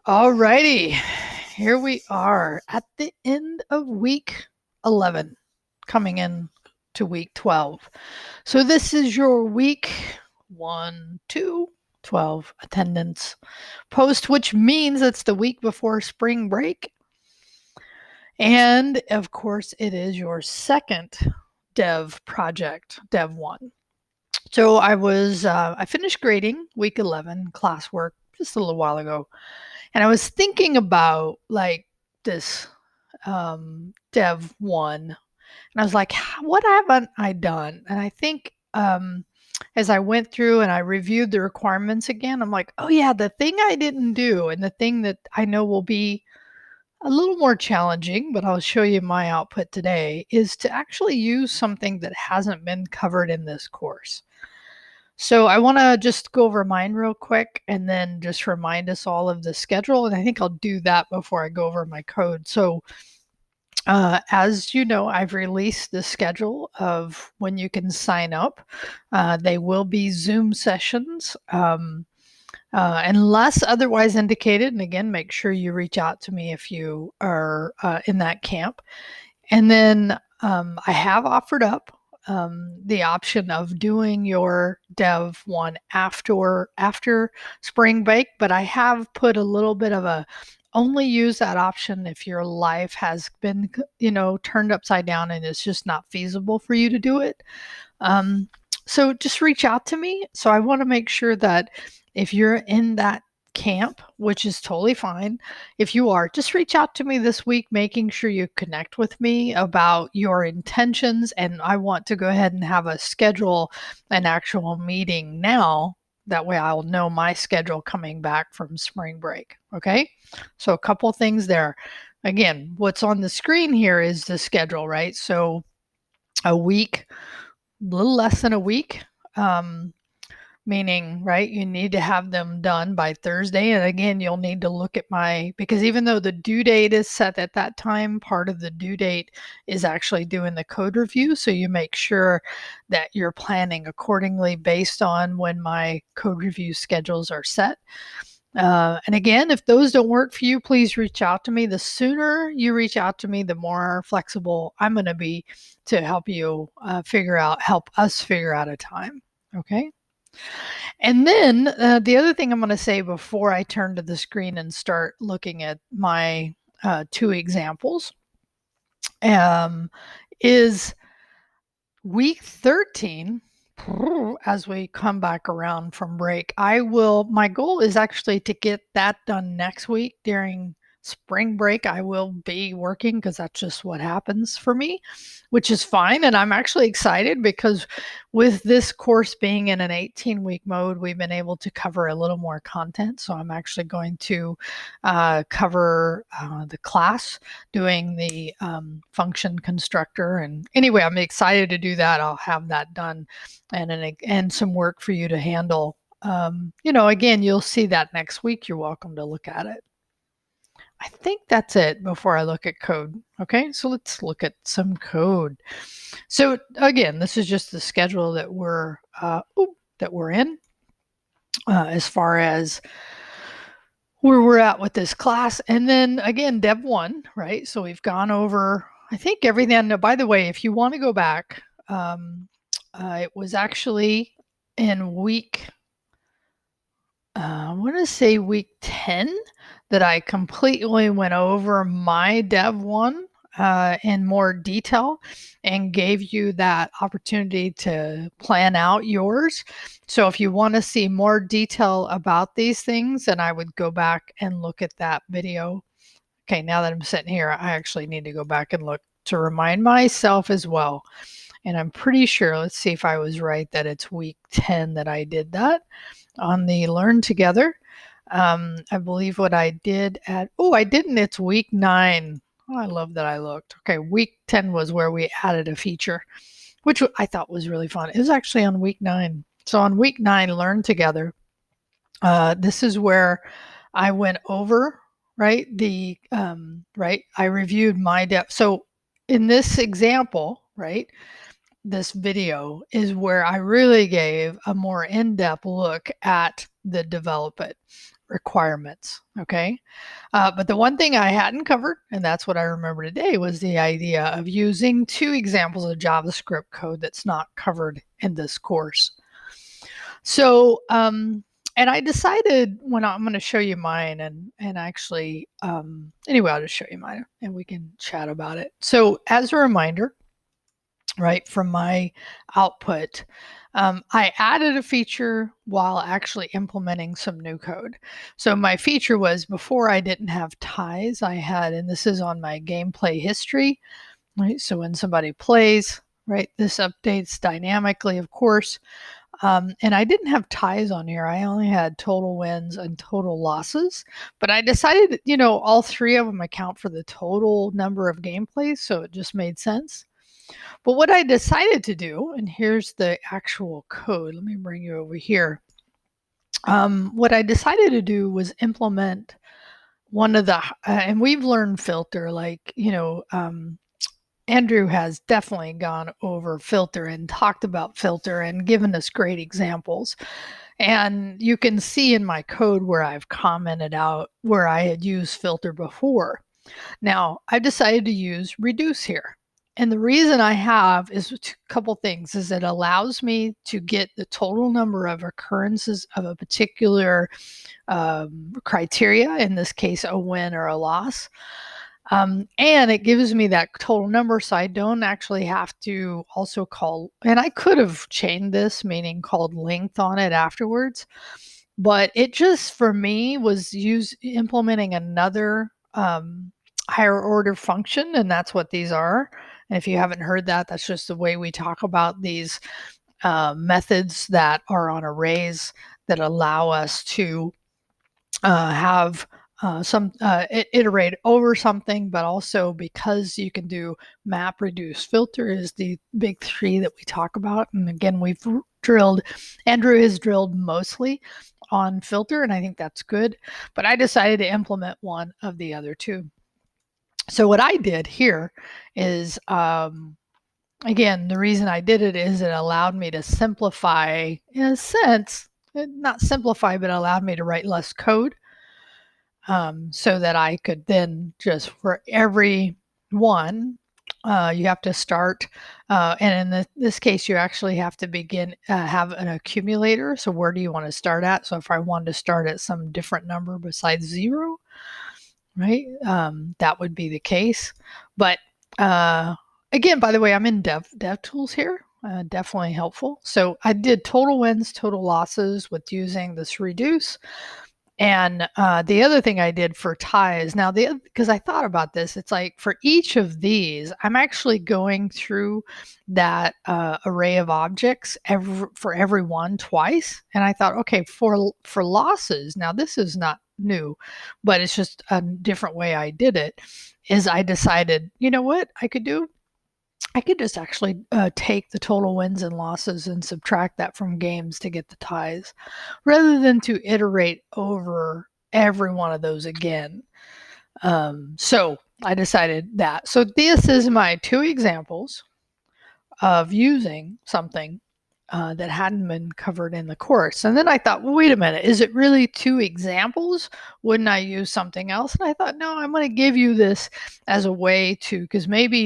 Alrighty, here we are at the end of week 11, coming in to week 12. So this is your week 1, 2, 12 attendance post, which means it's the week before spring break. And of course, it is your second dev project, Dev 1. So I finished grading week 11 classwork just a little while ago. And I was thinking about like this Dev 1, and I was like, what haven't I done? And I think as I went through and I reviewed the requirements again, I'm like, oh yeah, the thing I didn't do and the thing that I know will be a little more challenging, but I'll show you my output today, is to actually use something that hasn't been covered in this course. So I want to just go over mine real quick and then just remind us all of the schedule. And I think I'll do that before I go over my code. So as you know, I've released the schedule of when you can sign up. They will be Zoom sessions. Unless otherwise indicated, and again, make sure you reach out to me if you are in that camp. And then I have offered up the option of doing your Dev 1 after spring break, but I have put a little bit of a only use that option if your life has been, turned upside down and it's just not feasible for you to do it. So just reach out to me. So I want to make sure that if you're in that camp, which is totally fine, if you are, just reach out to me this week, making sure you connect with me about your intentions. And I want to go ahead and have a schedule an actual meeting now. That way I'll know my schedule coming back from spring break. Okay. So a couple things there. Again, what's on the screen here is the schedule, right? So a week, a little less than a week. Meaning, right, you need to have them done by Thursday. And again, you'll need to look at because even though the due date is set at that time, part of the due date is actually doing the code review. So you make sure that you're planning accordingly based on when my code review schedules are set. And again, if those don't work for you, please reach out to me. The sooner you reach out to me, the more flexible I'm going to be to help you help us figure out a time. Okay. And then the other thing I'm going to say before I turn to the screen and start looking at my two examples is week 13. As we come back around from break, my goal is actually to get that done next week. During spring break, I will be working because that's just what happens for me, which is fine. And I'm actually excited because with this course being in an 18-week mode, we've been able to cover a little more content. So I'm actually going to cover the class doing the function constructor. And anyway, I'm excited to do that. I'll have that done and some work for you to handle. Again, you'll see that next week. You're welcome to look at it. I think that's it before I look at code. Okay, so let's look at some code. So again, this is just the schedule that we're in as far as where we're at with this class. And then again, Dev 1, right? So we've gone over, I think, everything. Now, by the way, if you want to go back, it was actually in I want to say week 10 that I completely went over my Dev 1 in more detail and gave you that opportunity to plan out yours. So if you want to see more detail about these things, then I would go back and look at that video. Okay, now that I'm sitting here, I actually need to go back and look to remind myself as well. And I'm pretty sure, let's see if I was right, that it's week 10 that I did that on the Learn Together. I believe what I did I didn't, it's week 9. Oh, I love that I looked. Okay, week 10 was where we added a feature, which I thought was really fun. It was actually on week 9. So on week 9, Learn Together, this is where I went over, right? I reviewed my depth. So in this example, right, this video is where I really gave a more in-depth look at the development, requirements. Okay. But the one thing I hadn't covered, and that's what I remember today, was the idea of using 2 examples of JavaScript code that's not covered in this course. So, and I decided when I'm going to show you mine, and actually, anyway, I'll just show you mine, and we can chat about it. So, as a reminder, right from my output, I added a feature while actually implementing some new code. So my feature was, before I didn't have ties. I had, and this is on my gameplay history, right? So when somebody plays, right, this updates dynamically, of course. And I didn't have ties on here. I only had total wins and total losses. But I decided, all 3 of them account for the total number of gameplays, so it just made sense. But what I decided to do, and here's the actual code. Let me bring you over here. What I decided to do was implement one of the, and we've learned filter, like, Andrew has definitely gone over filter and talked about filter and given us great examples. And you can see in my code where I've commented out where I had used filter before. Now, I've decided to use reduce here. And the reason I have is a couple things. Is it allows me to get the total number of occurrences of a particular criteria, in this case, a win or a loss. And it gives me that total number, so I don't actually have to also call, and I could have chained this, meaning called length on it afterwards, but it just, for me, was implementing another higher order function, and that's what these are. And if you haven't heard that, that's just the way we talk about these methods that are on arrays that allow us to have iterate over something, but also because you can do map, reduce, filter is the big 3 that we talk about. And again, Andrew has drilled mostly on filter, and I think that's good, but I decided to implement one of the other 2. So what I did here is, again, the reason I did it is it allowed me to simplify, in a sense, not simplify, but allowed me to write less code, so that I could then just, for every one, you have to start, and in this case, you actually have to have an accumulator. So where do you want to start at? So if I wanted to start at some different number besides 0, right? That would be the case. But again, by the way, I'm in DevTools here. Definitely helpful. So I did total wins, total losses with using this reduce. And the other thing I did for ties, now, because I thought about this, it's like for each of these, I'm actually going through that array of objects for every one twice. And I thought, okay, for losses, now this is not new, but it's just a different way I did it, is I decided, you know what I could do? I could just actually take the total wins and losses and subtract that from games to get the ties, rather than to iterate over every one of those again. So I decided that. So this is my 2 examples of using something that hadn't been covered in the course. And then I thought, well, wait a minute, is it really 2 examples? Wouldn't I use something else? And I thought, no, I'm going to give you this as a way to, because maybe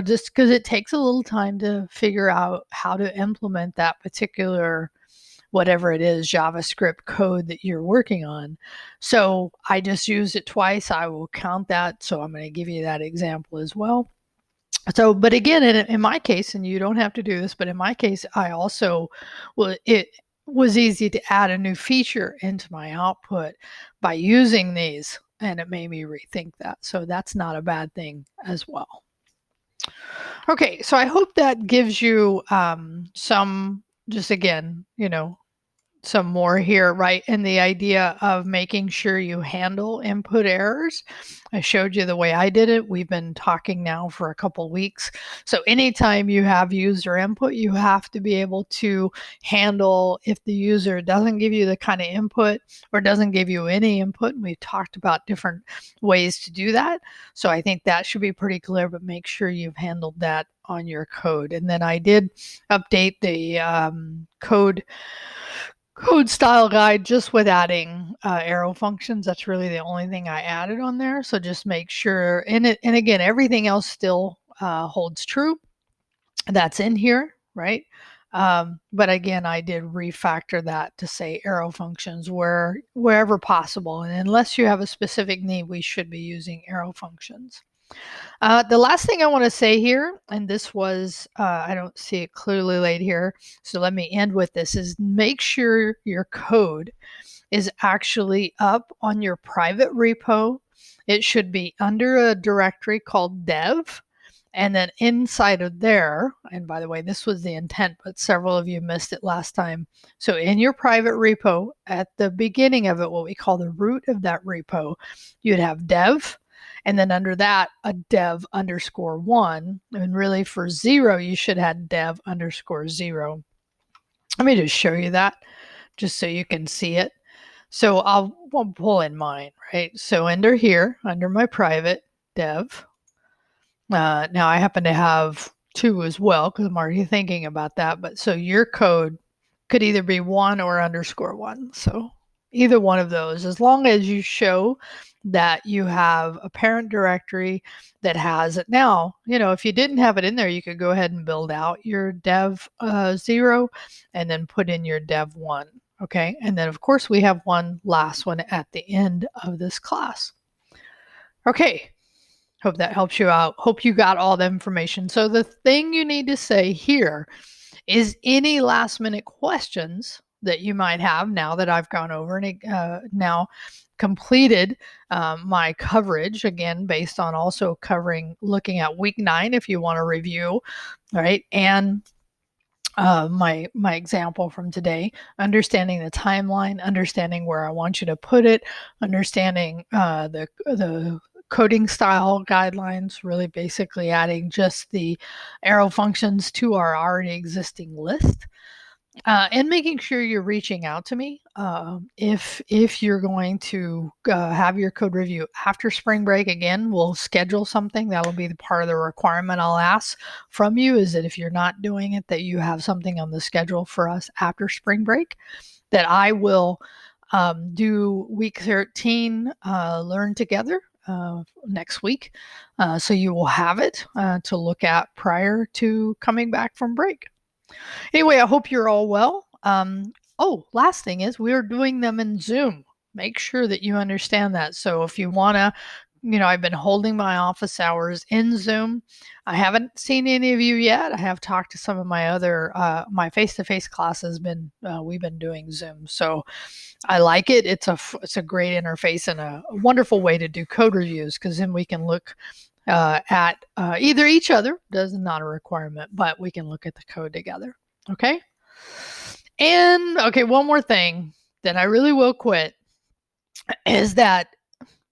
just because it takes a little time to figure out how to implement that particular, whatever it is, JavaScript code that you're working on. So I just used it twice. I will count that. So I'm going to give you that example as well. So, but again, in my case, and you don't have to do this, but in my case, it was easy to add a new feature into my output by using these, and it made me rethink that. So that's not a bad thing as well. Okay, so I hope that gives you some, just again, some more here, right? And the idea of making sure you handle input errors. I showed you the way I did it. We've been talking now for a couple weeks. So anytime you have user input, you have to be able to handle if the user doesn't give you the kind of input or doesn't give you any input. And we've talked about different ways to do that. So I think that should be pretty clear, but make sure you've handled that on your code. And then I did update the code code style guide just with adding arrow functions. That's really the only thing I added on there. So just make sure, and again, everything else still holds true. That's in here, right? But again, I did refactor that to say arrow functions wherever possible. And unless you have a specific need, we should be using arrow functions. The last thing I want to say here, and this was, I don't see it clearly laid here, so let me end with this, is make sure your code is actually up on your private repo. It should be under a directory called dev. And then inside of there, and by the way, this was the intent, but several of you missed it last time. So in your private repo, at the beginning of it, what we call the root of that repo, you'd have dev. And then under that, a dev underscore one. And really for zero, you should have dev underscore zero. Let me just show you that just so you can see it. So I'll pull in mine, right? So under here, under my private dev, now I happen to have two as well because I'm already thinking about that. But so your code could either be one or underscore one. So either one of those, as long as you show that you have a parent directory that has it. Now, if you didn't have it in there, you could go ahead and build out your dev 0 and then put in your dev 1. Okay. And then, of course, we have one last one at the end of this class. Okay. Hope that helps you out. Hope you got all the information. So the thing you need to say here is any last minute questions that you might have now that I've gone over and now completed my coverage, again, based on also looking at week 9 if you want to review, right? And my example from today, understanding the timeline, understanding where I want you to put it, understanding the coding style guidelines, really basically adding just the arrow functions to our already existing list. And making sure you're reaching out to me if you're going to have your code review after spring break. Again, we'll schedule something. That'll be the part of the requirement I'll ask from you, is that if you're not doing it, that you have something on the schedule for us after spring break. That I will do week 13 learn together next week, so you will have it to look at prior to coming back from break. Anyway, I hope you're all well. Last thing is we're doing them in Zoom. Make sure that you understand that. So if you want to, I've been holding my office hours in Zoom. I haven't seen any of you yet. I have talked to some of my other, my face-to-face classes. We've been doing Zoom. So I like it. It's a great interface and a wonderful way to do code reviews, because then we can look at either each other. Does not a requirement, but we can look at the code together. Okay. And okay, one more thing that I really will quit is that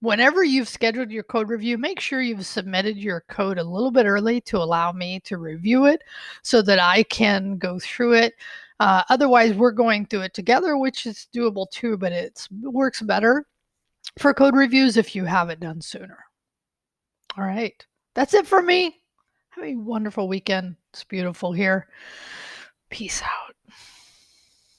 whenever you've scheduled your code review, make sure you've submitted your code a little bit early to allow me to review it so that I can go through it. Otherwise, we're going through it together, which is doable too, but it works better for code reviews if you have it done sooner. All right. That's it for me. Have a wonderful weekend. It's beautiful here. Peace out.